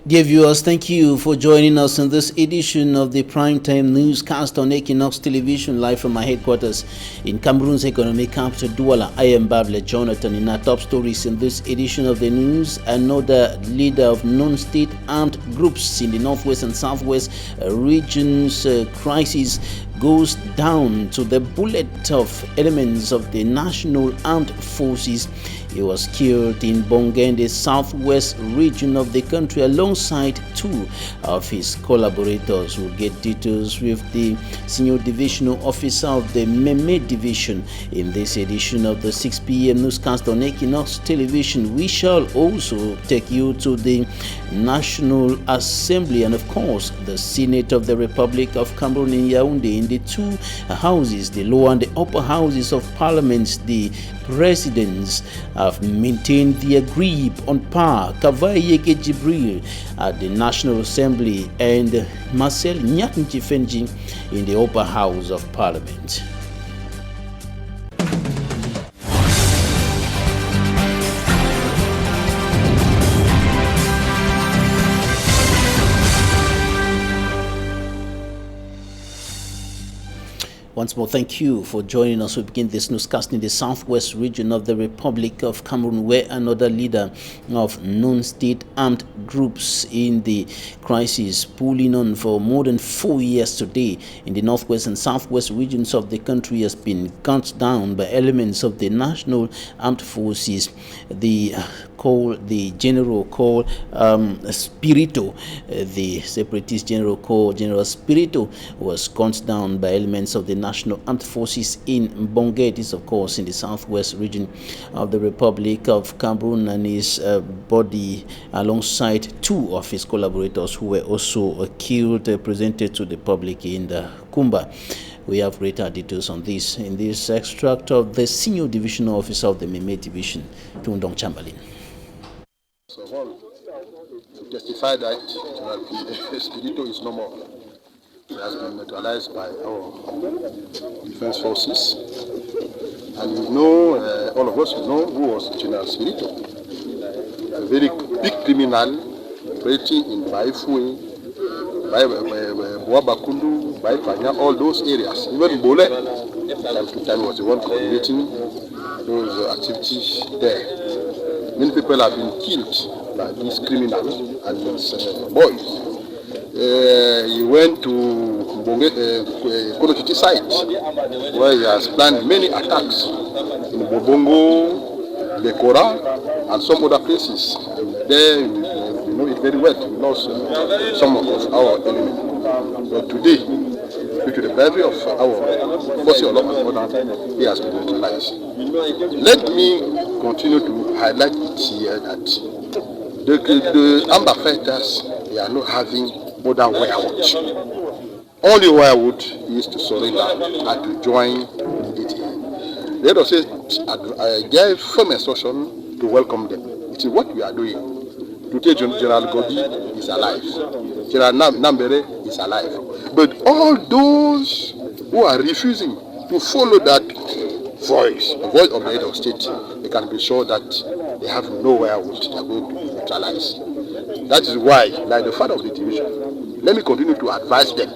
Dear viewers, thank you for joining us in this edition of the Primetime Newscast on Equinoxe Television, live from my headquarters in Cameroon's economic capital, Douala. I am Bable Jonathan. In our top stories in this edition of the news, another leader of non-state armed groups in the northwest and southwest regions crisis goes down to the bullet of elements of the National Armed Forces. He was killed in Bongen, the southwest region of the country, alongside two of his collaborators. We'll get details with the senior divisional officer of the Meme division in this edition of the 6 p.m. newscast on Equinoxe Television. We shall also take you to the National Assembly and, of course, the Senate of the Republic of Cameroon in Yaoundé. In the two houses, the lower and the upper houses of parliament, the presidents have maintained their grip on power. Kavaye Jibril at the National Assembly and Marcel Nyakinchifenji in the upper house of parliament. Once more, thank you for joining us. We begin this newscast in the southwest region of the Republic of Cameroon, where another leader of non-state armed groups in the crisis pulling on for more than 4 years today in the northwest and southwest regions of the country has been gunned down by elements of the National Armed Forces. The general called Spirito, the separatist general called General Spirito, was gunned down by elements of the National Armed Forces in Bonge. This, of course, in the southwest region of the Republic of Cameroon, and his body alongside two of his collaborators who were also killed, presented to the public in the Kumba. We have greater details on this in this extract of the senior divisional officer of the Meme division, Tundong Chamberlain. So to testify that Spirito is no more. He has been neutralized by our defense forces. And you know, all of us know who was General Spirito. A very big criminal operating in Baifue, by Boabakundu, by Panya, all those areas. Even Bole, time to time, was the one coordinating those activities there. Many people have been killed by these criminals and these boys. He went to Equinoxe site where he has planned many attacks in Bobongo, Lekora, and some other places. And there, you know it very well. We lost some of our enemies. But today, due to the bravery of our forces of law and order, he has been neutralized. Let me continue to highlight it here that the amber fighters, they are not having other firewood. Only firewood is to surrender and to join it. Let us say, I gave firm instruction to welcome them. It is what we are doing. Today, General Godi is alive. General Nambere is alive. But all those who are refusing to follow that voice, the voice of the head of state, they can be sure that they have nowhere which they are going to neutralize. That is why, like the father of the division, let me continue to advise them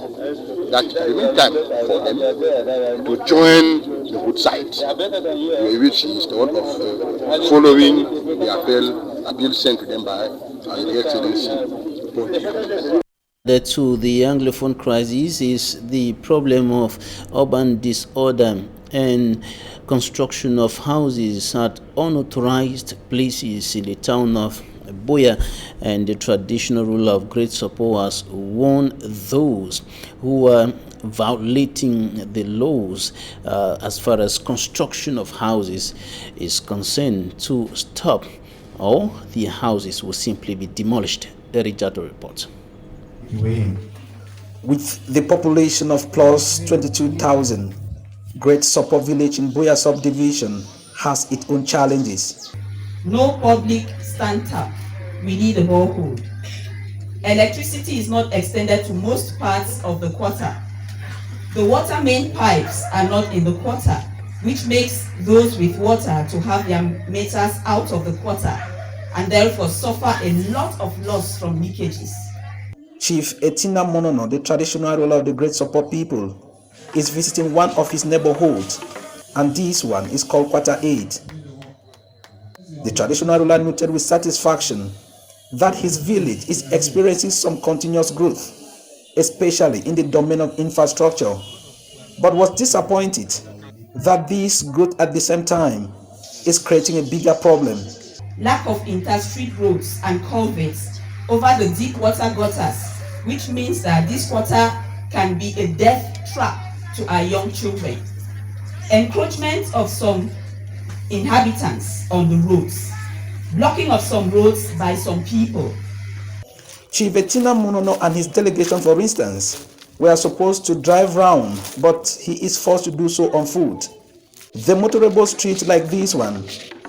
that in the meantime for them to join the good side, which is the one of following the appeal sent to them by the Excellency. To the Anglophone crisis is the problem of urban disorder and construction of houses at unauthorized places in the town of Boya, and the traditional rule of great support has warned those who are violating the laws as far as construction of houses is concerned to stop, or the houses will simply be demolished. The Rijato report. With the population of plus 22,000, Great Support Village in Boya subdivision has its own challenges. No public stand-up. We need a borehole. Electricity is not extended to most parts of the quarter. The water main pipes are not in the quarter, which makes those with water to have their meters out of the quarter. and therefore suffer a lot of loss from leakages. Chief Etina Monono, the traditional ruler of the Great Support people, is visiting one of his neighborhoods, and this one is called Quarter 8. The traditional ruler noted with satisfaction that his village is experiencing some continuous growth, especially in the domain of infrastructure, but was disappointed that this growth at the same time is creating a bigger problem. Lack of inter-street roads and culverts over the deep water gutters, which means that this water can be a death trap to our young children. Encroachment of some inhabitants on the roads, blocking of some roads by some people. Chief Etina Monono and his delegation, for instance, were supposed to drive round, but he is forced to do so on foot. The motorable street like this one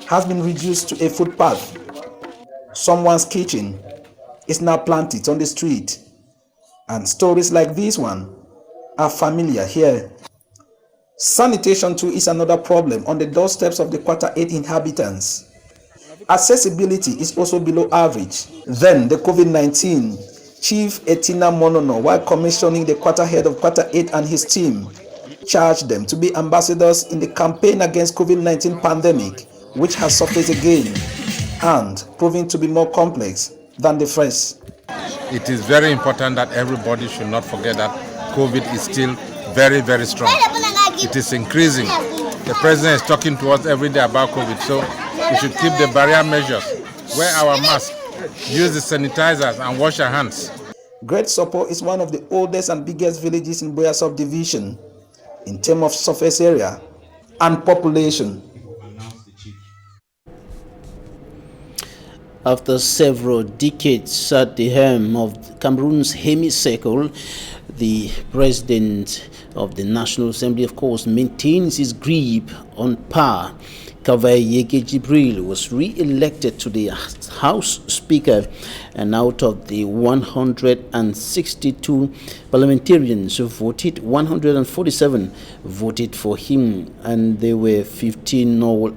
has been reduced to a footpath. Someone's kitchen is now planted on the street, and stories like this one are familiar here. Sanitation too is another problem on the doorsteps of the Quarter 8 inhabitants. Accessibility is also below average. Then the COVID-19, Chief Etina Monono, while commissioning the quarter head of Quarter 8 and his team, charged them to be ambassadors in the campaign against COVID-19 pandemic, which has surfaced again and proving to be more complex than the first. It is very important that everybody should not forget that COVID is still very, very strong. It is increasing. The president is talking to us every day about COVID, so we should keep the barrier measures, wear our masks, use the sanitizers, and wash our hands. Great Support is one of the oldest and biggest villages in Buea subdivision in terms of surface area and population. After several decades at the helm of Cameroon's hemicycle, the president of the National Assembly, of course, maintains his grip on power. Kavaye Jibril was re-elected to the House Speaker, and out of the 162 parliamentarians who voted, 147 voted for him, and there were 15 no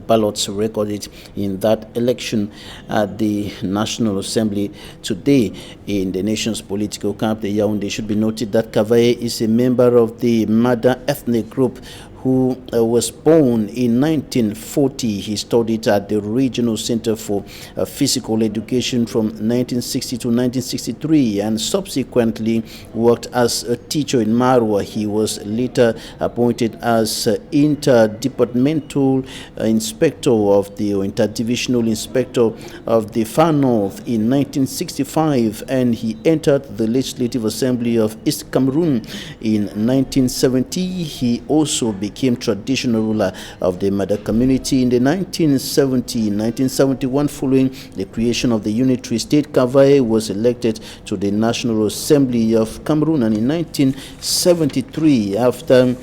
ballots recorded in that election at the National Assembly today in the nation's political capital, Yaoundé. It should be noted that Kavaye is a member of the Mada ethnic group who was born in 1940. He studied at the Regional Center for Physical Education from 1960 to 1963 and subsequently worked as a teacher in Marwa. He was later appointed as interdepartmental inspector of the interdivisional inspector of the Far North in 1965, and he entered the Legislative Assembly of East Cameroon in 1970. He also became traditional ruler of the Mada community in the 1971 following the creation of the unitary state. Kavaye was elected to the National Assembly of Cameroon, and in 1973, after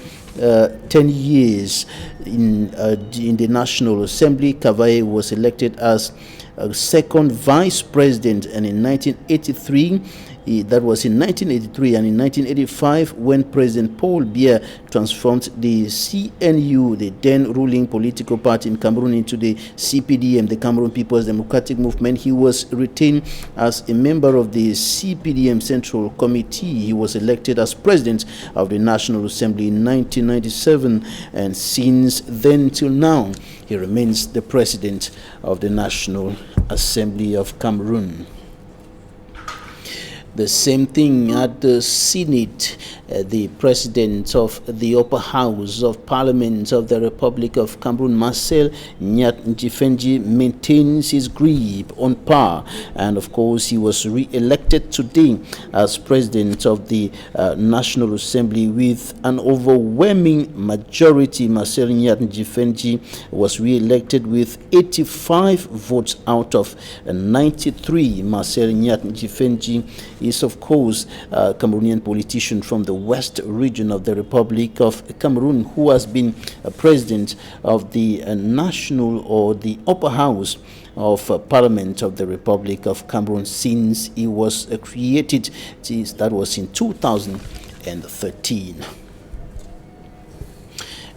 10 years in the National Assembly, Kavaye was elected as second vice president, and in 1983, that was in 1983, and in 1985, when President Paul Biya transformed the CNU, the then ruling political party in Cameroon, into the CPDM, the Cameroon People's Democratic Movement, he was retained as a member of the CPDM Central Committee. He was elected as president of the National Assembly in 1997, and since then till now, he remains the president of the National Assembly of Cameroon. The same thing at the Senate. The president of the upper house of Parliament of the Republic of Cameroon, Marcel Nyat-Njifenji, maintains his grip on power, and of course he was re-elected today as president of the National Assembly with an overwhelming majority. Marcel Nyat-Njifenji was re-elected with 85 votes out of 93. Marcel Nyat-Njifenji is, of course, a Cameroonian politician from the West region of the Republic of Cameroon, who has been a president of the national or the upper house of Parliament of the Republic of Cameroon since he was created. That was in 2013.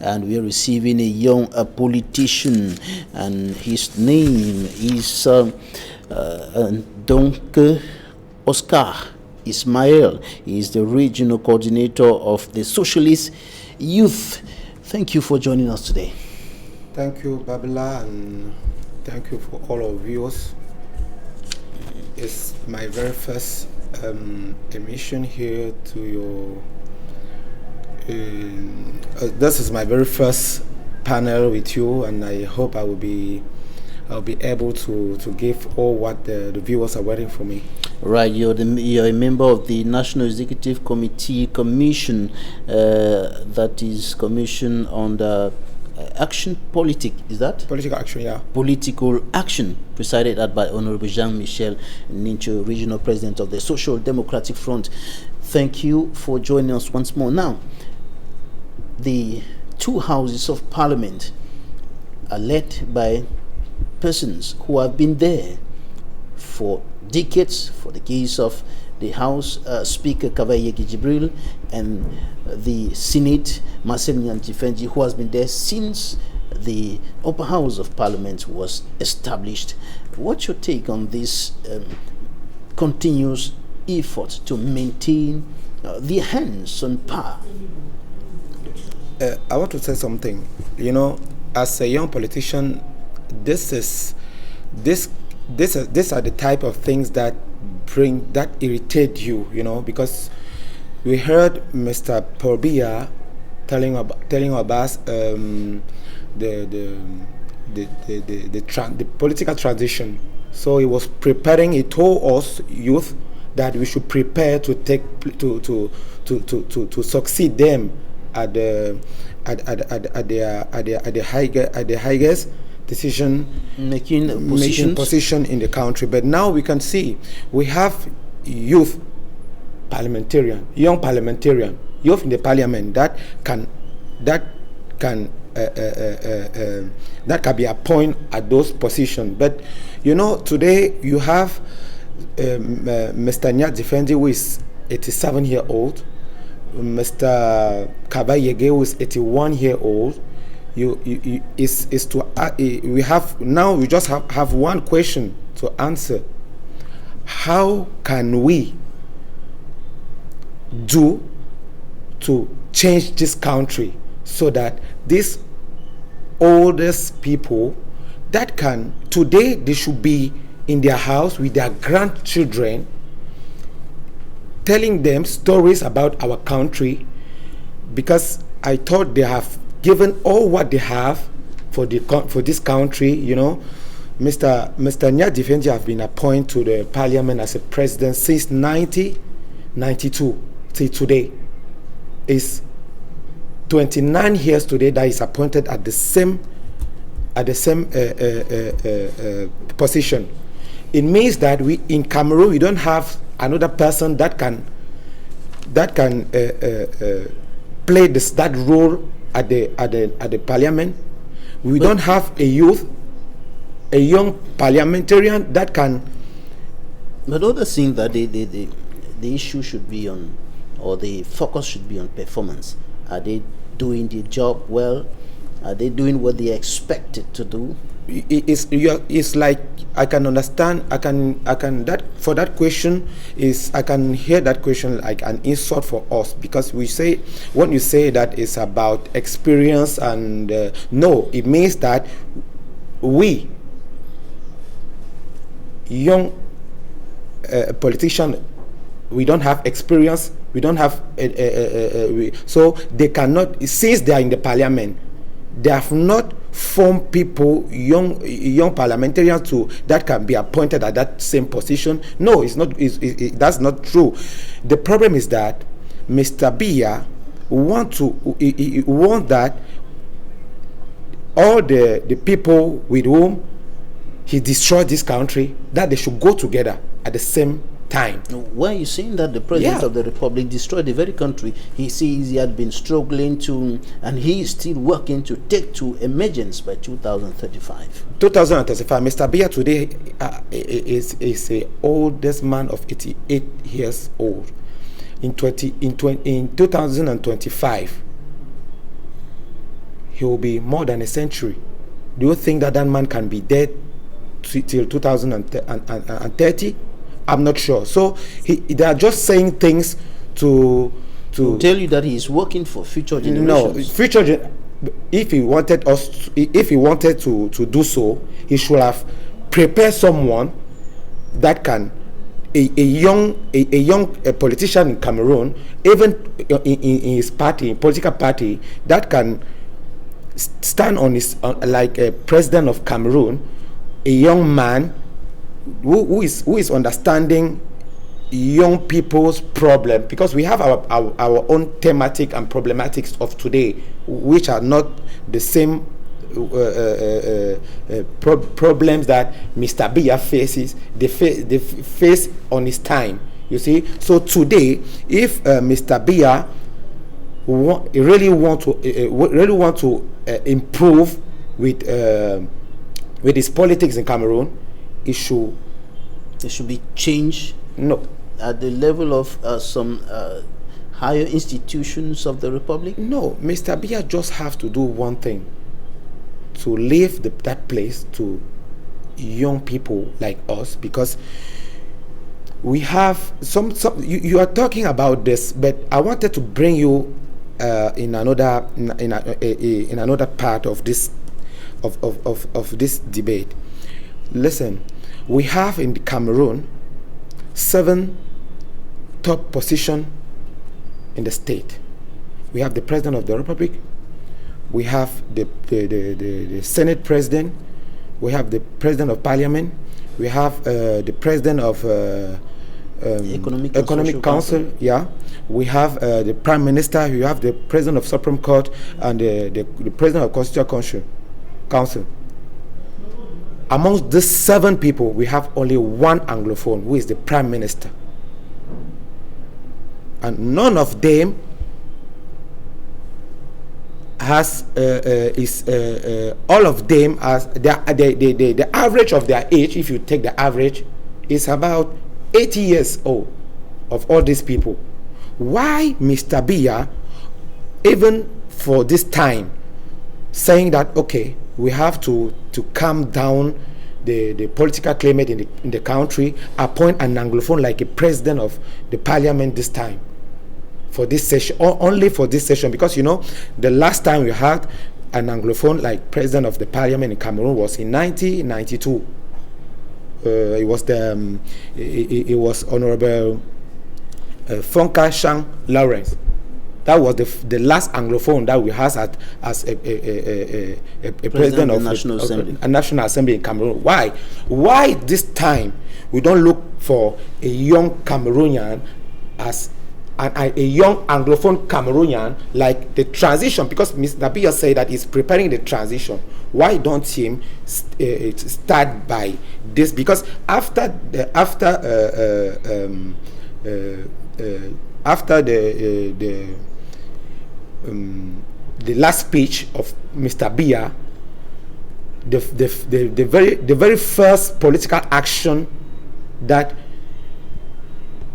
and we are receiving a young politician, and his name is Donke Oscar Ismail. He is the regional coordinator of the Socialist Youth. Thank you for joining us today. Thank you, Babila, and thank you for all our viewers. It's my very first emission here to your. This is my very first panel with you, and I hope I'll be able to give all what the viewers are waiting for me. Right, you're a member of the National Executive Commission that is commissioned on the action politic, is that? Political action, yeah. Political action, presided at by Honorable Jean-Michel Nincho, Regional President of the Social Democratic Front. Thank you for joining us once more. Now, the two houses of parliament are led by persons who have been there for decades, for the case of the House Speaker Kavayeki Jibril and the Senate Marcel Nyantifenji, who has been there since the upper house of parliament was established. What's your take on this continuous effort to maintain the hands on power? I want to say something. You know, as a young politician, these are the type of things that irritate you, you know, because we heard Mr. Porbia telling about the political transition. So he was preparing. He told us youth that we should prepare to succeed them at the highest decision making position in the country. But now we can see we have young parliamentarian, youth in the parliament that can be appointed at those positions. But you know, today you have Mr. Nyat Defendi, who is 87-year-old, Mr. Kabayege, who is 81-year-old. We just have one question to answer. How can we do to change this country so that these oldest people that can today, they should be in their house with their grandchildren, telling them stories about our country, because I thought they have given all what they have for this country. You know, Mr. Nyat Defendi have been appointed to the parliament as a president since 1992 till today. It's 29 years today that he's appointed at the same position. It means that we in Cameroon, we don't have another person that can play that role at the parliament. We don't have a young parliamentarian that can. But others think that the issue should be on, or the focus should be on performance. Are they doing the job well? Are they doing what they are expected to do? It's like I can understand. I can that for that question is I can hear that question like an insult for us, because we say when you say that it's about experience, and no, it means that we young politicians, we don't have experience. We don't have so they cannot, since they are in the parliament, they have not formed people, young parliamentarians that can be appointed at that same position. No, it's not. That's not true. The problem is that Mr. Biya want that all the people with whom he destroyed this country, that they should go together at the same time. Why are you saying that the president of the republic destroyed the very country he sees he had been struggling to, and he is still working to take to emergence by 2035? 2035. Mr. Biya today is the oldest man of 88 years old. In 2025, he will be more than a century. Do you think that man can be dead till 2030? I'm not sure. So they are just saying things to tell you that he is working for future generations. No, if he wanted to do so, he should have prepared someone that can a young politician in Cameroon, even in his party, political party, that can stand on like a president of Cameroon, a young man who is understanding young people's problem, because we have our own thematic and problematics of today, which are not the same problems that Mr. Biya faces. They face on his time. You see, so today, if Mr. Biya really want to improve with his politics in Cameroon, there should be change. No, at the level of some higher institutions of the republic. No, Mr. Biya just have to do one thing: to leave that place to young people like us, because we have some you are talking about this, but I wanted to bring you in another part of this of this debate. Listen, we have in Cameroon 7 top position in the state. We have the President of the Republic, we have the Senate President, we have the President of Parliament, we have the President of Economic Council, yeah. We have the Prime Minister, we have the President of Supreme Court, and the President of Constitutional Council. Amongst these 7 people, we have only one Anglophone, who is the Prime Minister. And none of them has all of them as the average of their age, if you take the average, is about 80 years old of all these people. Why Mr. Biya, even for this time, saying that okay, we have to calm down the political climate in the country, appoint an Anglophone like a president of the parliament this time, for this session, or only for this session? Because you know, the last time we had an Anglophone like president of the parliament in Cameroon was in 1992. It was Honorable Fonka Shang Lawrence. That was the last Anglophone that we had as a president of a National Assembly in Cameroon. Why this time we don't look for a young Cameroonian as a young Anglophone Cameroonian, like the transition? Because Mr. Biya said that he's preparing the transition. Why don't him start by this? Because after the last speech of Mr. Biya, the very first political action that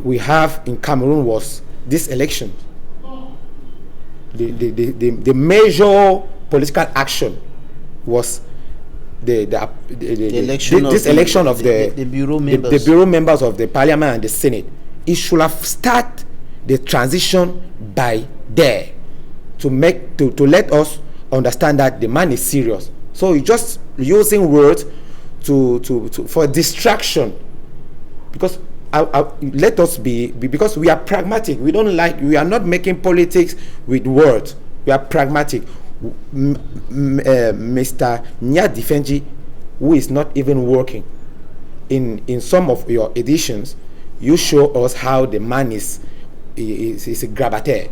we have in Cameroon was this election. The major political action was the election of the bureau members of the parliament and the senate. It should have started the transition by there, to let us understand that the man is serious. So he's just using words for distraction, because let us be, because we are pragmatic. We are not making politics with words. We are pragmatic. Mr. Nyadifenji, who is not even working, in some of your editions, you show us how the man is a grabataire.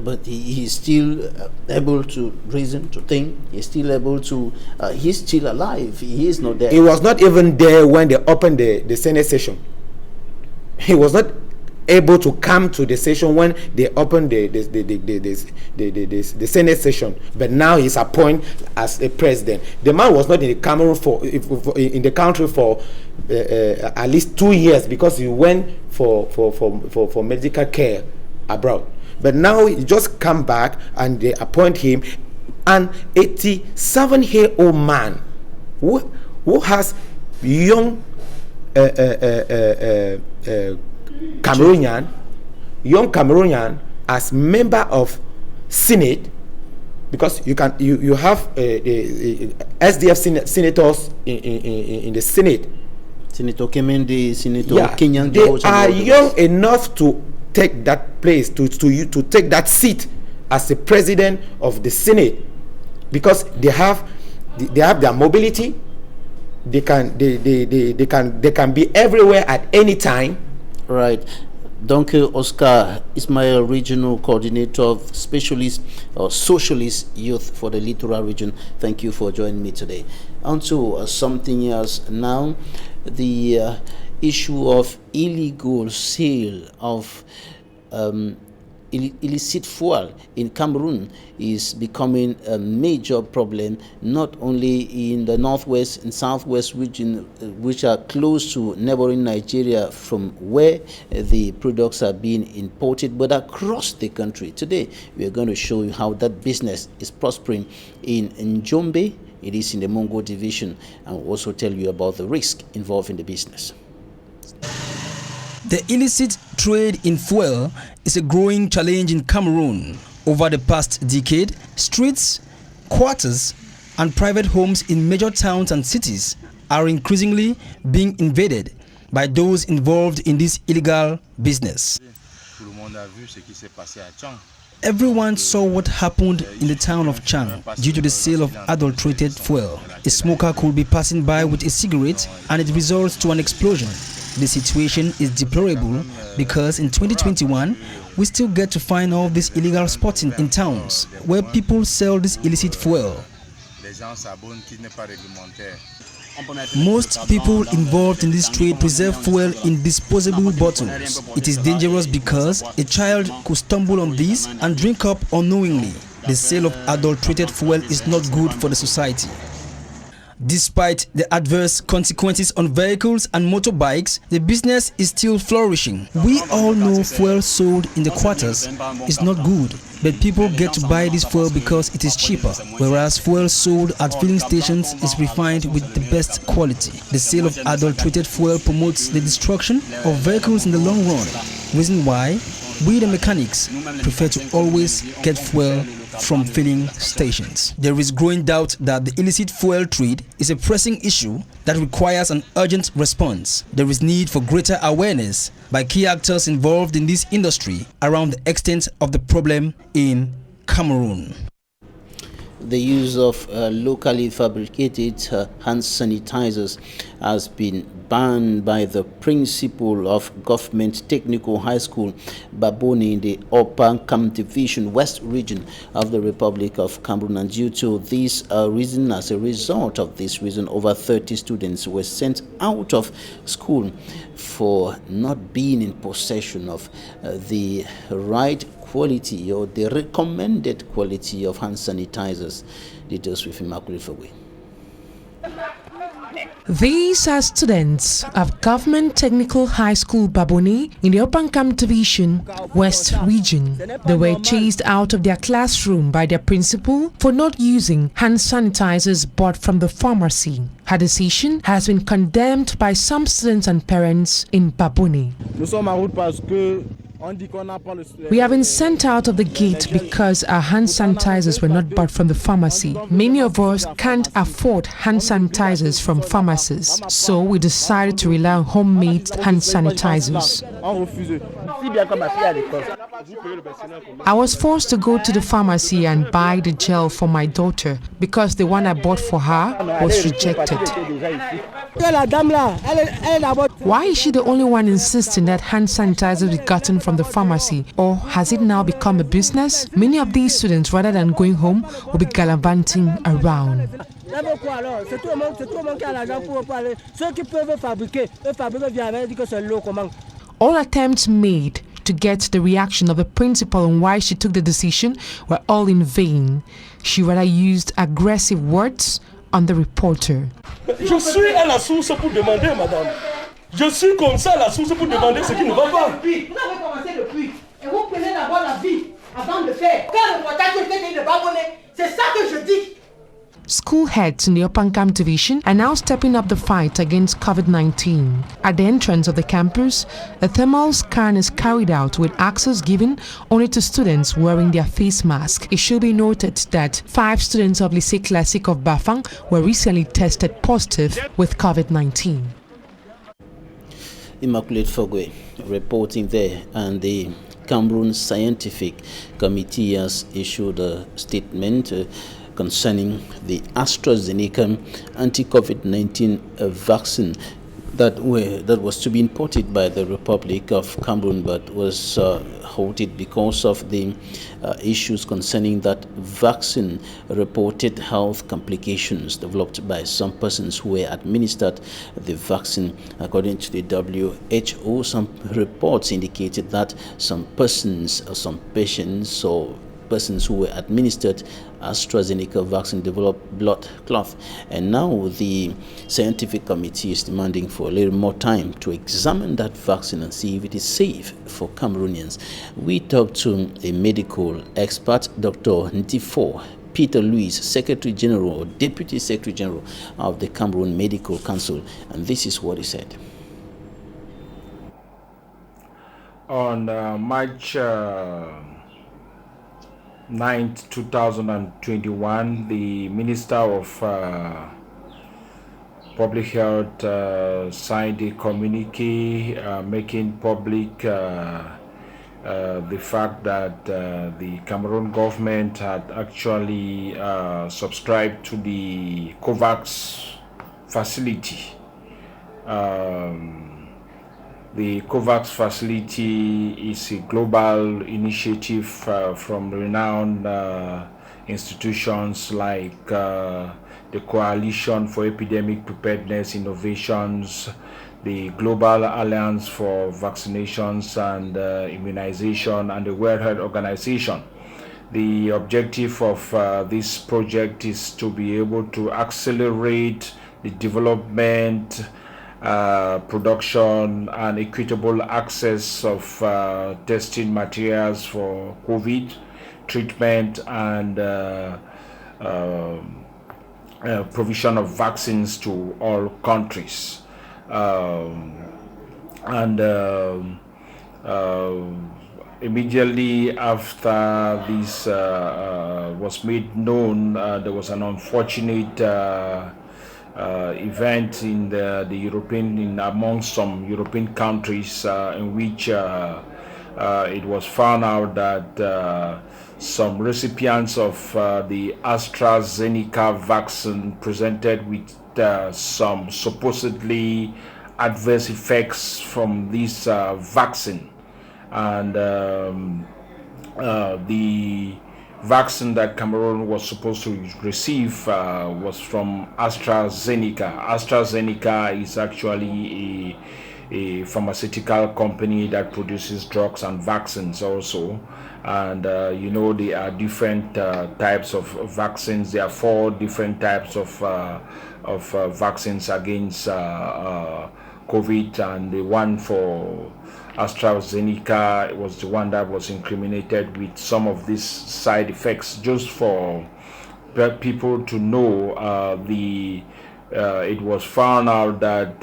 But he is still able to reason, to think. He's still able to. He's still alive. He is not there. He was not even there when they opened the Senate session. He was not able to come to the session when they opened the Senate session. But now he's appointed as a president. The man was not in the Cameroon in the country for at least 2 years, because he went for medical care abroad. But now he just come back and they appoint him an 87-year-old man who has young Cameroonian as member of Senate, because you have SDF senators in the Senate. Senator Kemendi, Senator Kenyan. They are young enough to take that place, to take that seat as the president of the Senate, because they have their mobility. They can be everywhere at any time. Right. Donkey Oscar Ismail, Regional Coordinator of Specialist or Socialist Youth for the Littoral Region. Thank you for joining me today. On to something else now. The issue of illegal sale of illicit fuel in Cameroon is becoming a major problem, not only in the northwest and southwest region, which are close to neighboring Nigeria from where the products are being imported, but across the country. Today we are going to show you how that business is prospering in Njombe. It is in the Mongo division, and we'll also tell you about the risk involved in the business. The illicit trade in fuel is a growing challenge in Cameroon. Over the past decade, streets, quarters, and private homes in major towns and cities are increasingly being invaded by those involved in this illegal business. Everyone saw what happened in the town of Chang due to the sale of adulterated fuel. A smoker could be passing by with a cigarette and it results to an explosion. The situation is deplorable because in 2021, we still get to find all these illegal spots in towns where people sell this illicit fuel. Most people involved in this trade preserve fuel in disposable bottles. It is dangerous because a child could stumble on this and drink up unknowingly. The sale of adulterated fuel is not good for the society. Despite the adverse consequences on vehicles and motorbikes, the business is still flourishing. We all know fuel sold in the quarters is not good, but people get to buy this fuel because it is cheaper, whereas fuel sold at filling stations is refined with the best quality. The sale of adulterated fuel promotes the destruction of vehicles in the long run, reason why we the mechanics prefer to always get fuel from filling stations. There is growing doubt that the illicit fuel trade is a pressing issue that requires an urgent response. There is need for greater awareness by key actors involved in this industry around the extent of the problem in Cameroon. The use of locally fabricated hand sanitizers has been banned by the principal of Government Technical High School, Baboni, in the Upper Cam Division, West Region of the Republic of Cameroon. And due to this reason, as a result of this reason, over 30 students were sent out of school for not being in possession of the right quality or the recommended quality of hand sanitizers. Details with Immaculate Faway. These are students of Government Technical High School Baboni in the Upper Cam Division, West Region. They were chased out of their classroom by their principal for not using hand sanitizers bought from the pharmacy. Her decision has been condemned by some students and parents in Baboni. We have been sent out of the gate because our hand sanitizers were not bought from the pharmacy. Many of us can't afford hand sanitizers from pharmacies, so we decided to rely on homemade hand sanitizers. I was forced to go to the pharmacy and buy the gel for my daughter because the one I bought for her was rejected. Why is she the only one insisting that hand sanitizers be gotten from the pharmacy, or has it now become a business? Many of these students, rather than going home, will be gallivanting around. All attempts made to get the reaction of the principal on why she took the decision were all in vain. She rather used aggressive words on the reporter. Je suis à la source pour demander, madame. Je suis comme ça à la source pour demander ce qui ne va pas. Vous avez commencé le puits et vous prenez d'abord la vie avant de faire. Quand le reportage était de Babonnet, C'est ça que je dis. School heads in the Opankam division are now stepping up the fight against COVID-19. At the entrance of the campus, a thermal scan is carried out with access given only to students wearing their face mask. It should be noted that 5 students of Lycée Classique of Bafang were recently tested positive with COVID-19. Immaculate Fogwe reporting there, and the Cameroon Scientific Committee has issued a statement concerning the AstraZeneca anti-COVID-19 vaccine that was to be imported by the Republic of Cameroon, but was halted because of the issues concerning that vaccine. Reported health complications developed by some persons who were administered the vaccine. According to the WHO, some reports indicated that some persons or some patients or persons who were administered AstraZeneca vaccine developed blood clot, and now the scientific committee is demanding for a little more time to examine that vaccine and see if it is safe for Cameroonians. We talked to a medical expert, Dr. Ntifo Peter Louis, Secretary General or Deputy Secretary General of the Cameroon Medical Council, and this is what he said. On March 9th, 2021, the Minister of Public Health signed a communique making public the fact that the Cameroon government had actually subscribed to the COVAX facility. The COVAX facility is a global initiative from renowned institutions like the Coalition for Epidemic Preparedness Innovations, the Global Alliance for Vaccinations and Immunization, and the World Health Organization. The objective of this project is to be able to accelerate the development, production and equitable access of testing materials for COVID treatment and provision of vaccines to all countries. Immediately after this was made known, there was an unfortunate event in the European, among some European countries, in which it was found out that some recipients of the AstraZeneca vaccine presented with some supposedly adverse effects from this vaccine, and the vaccine that Cameroon was supposed to receive was from AstraZeneca. AstraZeneca is actually a pharmaceutical company that produces drugs and vaccines also, and you know, there are different types of vaccines. There are 4 different types of vaccines against COVID, and the one for AstraZeneca was the one that was incriminated with some of these side effects. Just for people to know, it was found out that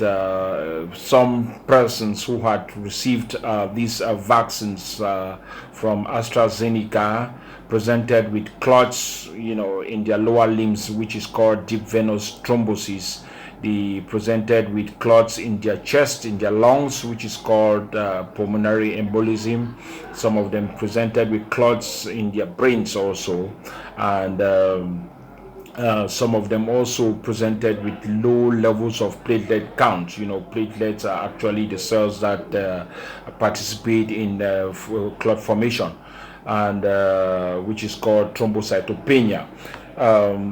some persons who had received these vaccines from AstraZeneca presented with clots, you know, in their lower limbs, which is called deep venous thrombosis. They presented with clots in their chest, in their lungs, which is called pulmonary embolism. Some of them presented with clots in their brains also, and some of them also presented with low levels of platelet count. You know, platelets are actually the cells that participate in clot formation, and which is called thrombocytopenia.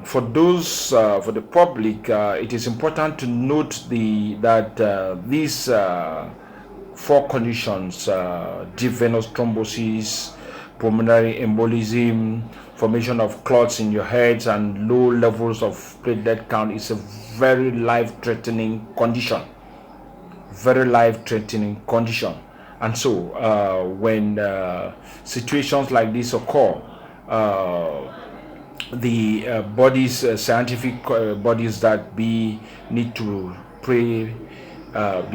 For those, for the public, it is important to note that these 4 conditions, deep venous thrombosis, pulmonary embolism, formation of clots in your heads, and low levels of platelet count, is a very life-threatening condition. Very life-threatening condition. And so, when situations like this occur, the bodies, scientific bodies that need to be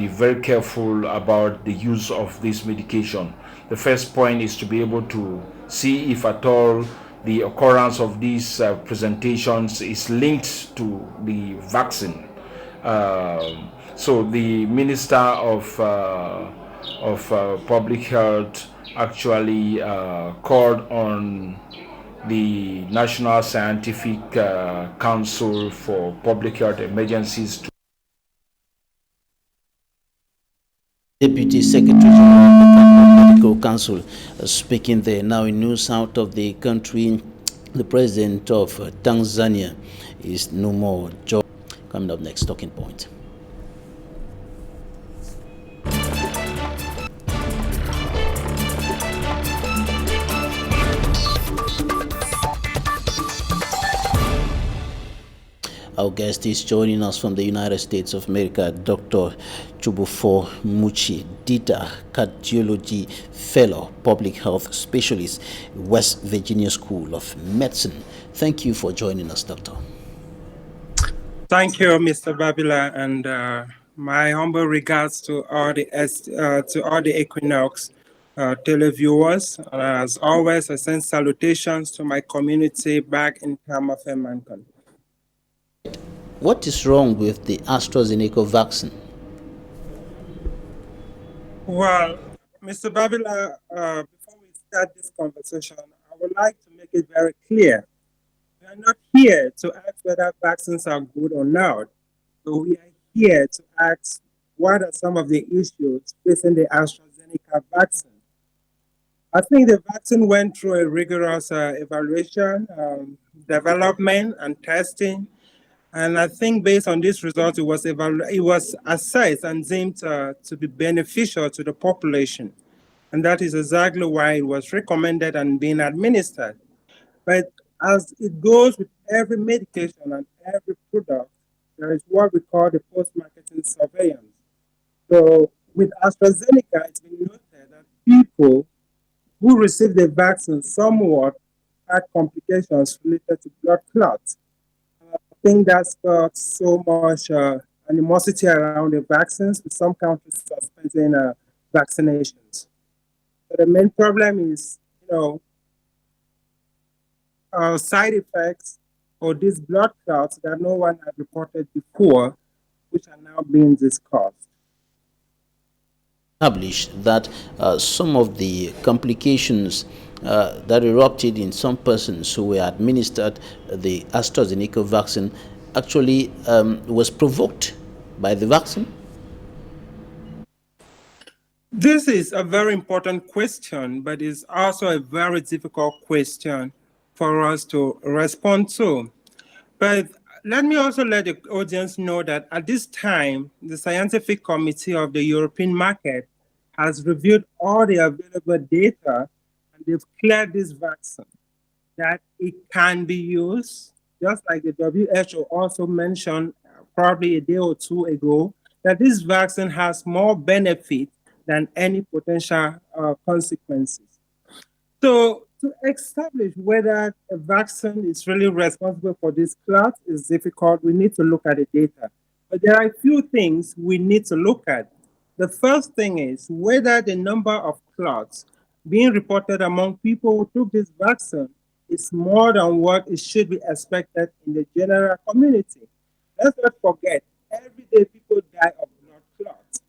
very careful about the use of this medication. The first point is to be able to see if at all the occurrence of these presentations is linked to the vaccine. So the Minister of Public Health actually called on the National Scientific Council for Public Health Emergencies to Deputy Secretary General of the Medical Council speaking there. Now in news out of the country, the president of Tanzania is no more. Coming up next, talking point. Our guest is joining us from the United States of America, Dr. Chubufo Muchi Dita, cardiology fellow, public health specialist, West Virginia School of Medicine. Thank you for joining us, Doctor. Thank you, Mr. Babila, and my humble regards to all the Equinoxe televiewers. As always, I send salutations to my community back in Kamafe. What is wrong with the AstraZeneca vaccine? Well, Mr. Babila, before we start this conversation, I would like to make it very clear. We are not here to ask whether vaccines are good or not, but we are here to ask what are some of the issues facing the AstraZeneca vaccine. I think the vaccine went through a rigorous evaluation, development, and testing. And I think based on this result, it was assessed and deemed to be beneficial to the population. And that is exactly why it was recommended and being administered. But as it goes with every medication and every product, there is what we call the post-marketing surveillance. So with AstraZeneca, it's been noted that people who received the vaccine somewhat had complications related to blood clots. I think that's got so much animosity around the vaccines, with some countries suspending vaccinations. But the main problem is, side effects or these blood clots that no one had reported before, which are now being discussed. Established that some of the complications that erupted in some persons who were administered the AstraZeneca vaccine actually was provoked by the vaccine? This is a very important question, but it's also a very difficult question for us to respond to. But let me also let the audience know that at this time, the Scientific Committee of the European Market has reviewed all the available data, and they've cleared this vaccine, that it can be used, just like the WHO also mentioned probably a day or two ago, that this vaccine has more benefit than any potential consequences. So to establish whether a vaccine is really responsible for this clot is difficult. We need to look at the data. But there are a few things we need to look at. The first thing is whether the number of clots being reported among people who took this vaccine is more than what it should be expected in the general community. Let's not forget, every day people die of blood clots.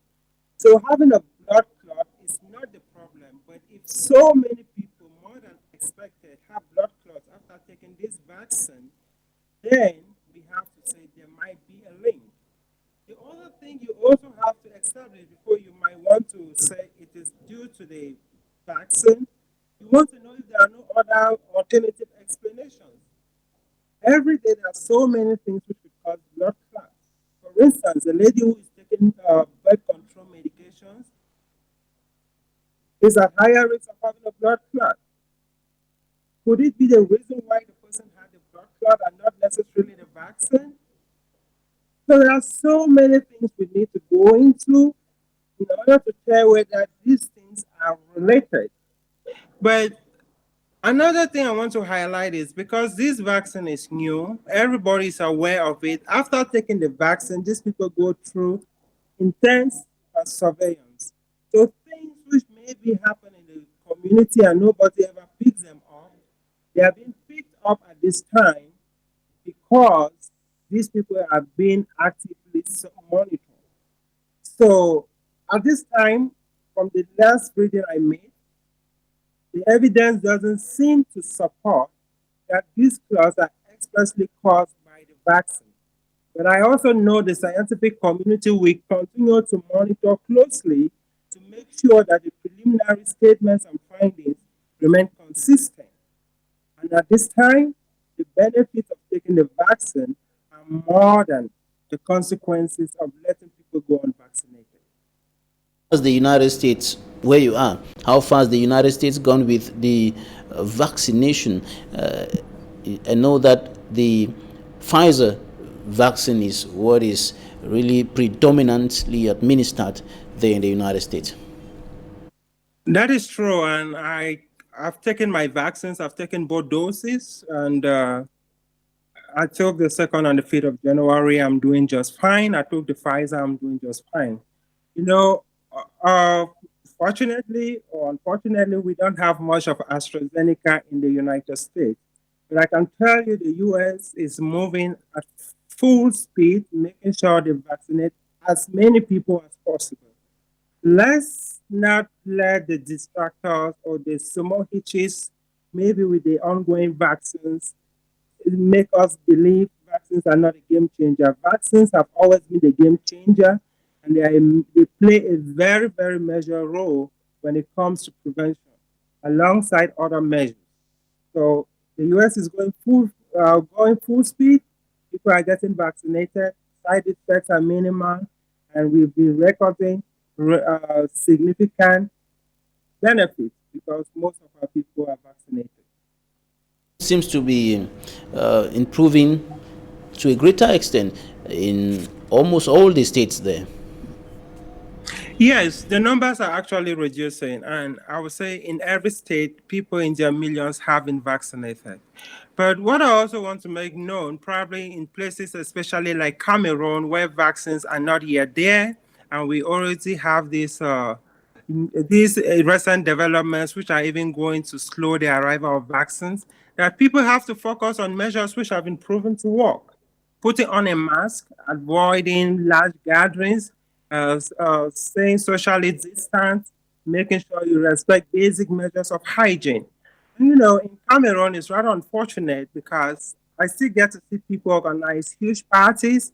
So having a blood clot is not the problem, but if so many people, more than expected, have blood clots after taking this vaccine, then we have to say there might be a link. The other thing you also have to establish before you might want to say it is due to the vaccine, you want to know if there are no other alternative explanations. Every day there are so many things which could cause blood clots. For instance, a lady who is taking birth control medications is at higher risk of having a blood clot. Could it be the reason why the person had a blood clot and not necessarily the vaccine? So there are so many things we need to go into in order to tell whether these things are related. But Another thing I want to highlight is because this vaccine is new, everybody is aware of it. After taking the vaccine, these people go through intense surveillance. So things which may be happening in the community and nobody ever picks them up, they are being picked up at this time because these people are being actively monitored. So at this time, from the last reading I made, the evidence doesn't seem to support that these clauses are expressly caused by the vaccine. But I also know the scientific community will continue to monitor closely to make sure that the preliminary statements and findings remain consistent. And at this time, the benefits of taking the vaccine are more than the consequences of letting people go unvaccinated. As the United States, where you are, how far has the United States gone with the vaccination? I know that the Pfizer vaccine is what is really predominantly administered there in the United States. That is true, and I've taken my vaccines. I've taken both doses, and I took the second on the 5th of January. I'm doing just fine. I took the Pfizer. I'm doing just fine. You know, fortunately or unfortunately, we don't have much of AstraZeneca in the United States. But I can tell you the US is moving at full speed, making sure they vaccinate as many people as possible. Let's not let the distractors or the sumo hitches, maybe with the ongoing vaccines, make us believe vaccines are not a game changer. Vaccines have always been a game changer, and they play a very, very major role when it comes to prevention, alongside other measures. So the US is going full speed. People are getting vaccinated. Side effects are minimal, and we've been recording significant benefits because most of our people are vaccinated. Seems to be improving to a greater extent in almost all the states there. Yes, the numbers are actually reducing, and I would say in every state, people in their millions have been vaccinated. But what I also want to make known, probably in places especially like Cameroon, where vaccines are not yet there, and we already have these recent developments which are even going to slow the arrival of vaccines, that people have to focus on measures which have been proven to work. Putting on a mask, avoiding large gatherings, staying socially distant, making sure you respect basic measures of hygiene. You know, in Cameroon, it's rather unfortunate because I still get to see people organize huge parties.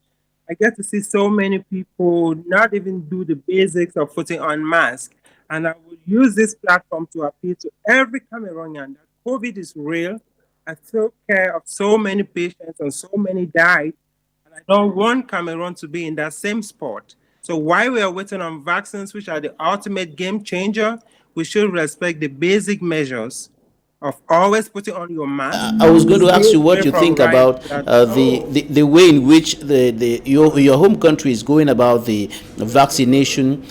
I get to see so many people not even do the basics of putting on masks. And I will use this platform to appeal to every Cameroonian that COVID is real. I took care of so many patients and so many died. And I don't want Cameroon to be in that same spot. So while we are waiting on vaccines, which are the ultimate game changer, we should respect the basic measures of always putting on your mask. I was going to ask you what you think about the way in which your home country is going about the vaccination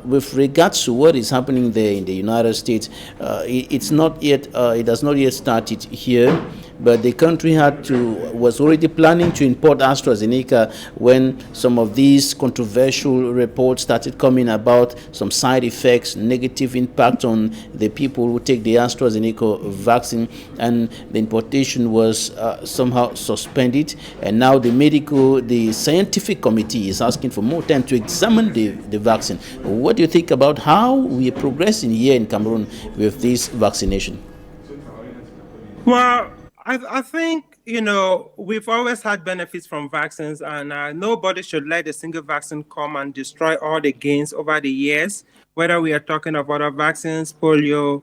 with regards to what is happening there in the United States. It's not yet it has not yet started here, but the country was already planning to import AstraZeneca when some of these controversial reports started coming about some side effects, negative impact on the people who take the AstraZeneca vaccine, and the importation was somehow suspended. And now the scientific committee is asking for more time to examine the vaccine. What do you think about how we are progressing here in Cameroon with this vaccination? Well, I think, you know, we've always had benefits from vaccines, and nobody should let a single vaccine come and destroy all the gains over the years, whether we are talking about other vaccines, polio,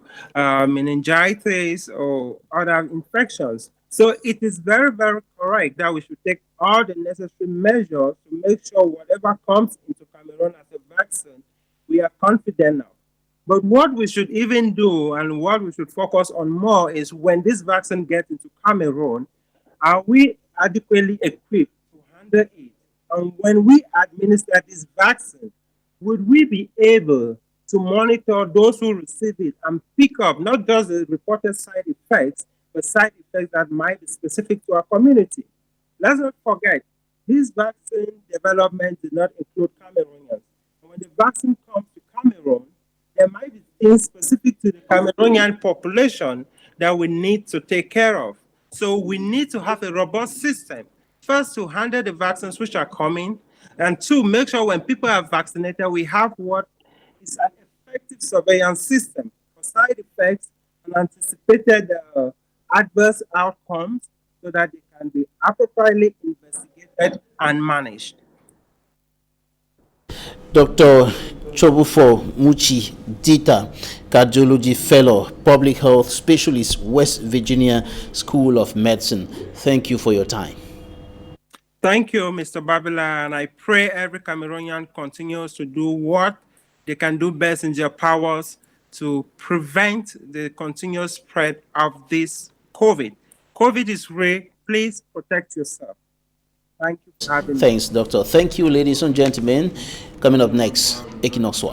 meningitis, or other infections. So it is very, very correct that we should take all the necessary measures to make sure whatever comes into Cameroon as a vaccine, we are confident now. But what we should even do and what we should focus on more is when this vaccine gets into Cameroon, are we adequately equipped to handle it? And when we administer this vaccine, would we be able to monitor those who receive it and pick up not just the reported side effects, but side effects that might be specific to our community. Let's not forget, this vaccine development did not include Cameroonians. When the vaccine comes to Cameroon, there might be things specific to the Cameroonian population that we need to take care of. So we need to have a robust system, first to handle the vaccines which are coming, and two, make sure when people are vaccinated, we have what is an effective surveillance system for side effects and anticipated adverse outcomes so that they can be appropriately investigated and managed. Dr. Chobufo Muchi Dita, Cardiology Fellow, Public Health Specialist, West Virginia School of Medicine. Thank you for your time. Thank you, Mr. Babila, and I pray every Cameroonian continues to do what they can do best in their powers to prevent the continuous spread of this COVID. COVID is real. Please protect yourself. Thank you for having me. Thanks, Doctor. Thank you, ladies and gentlemen. Coming up next, Equinoxe.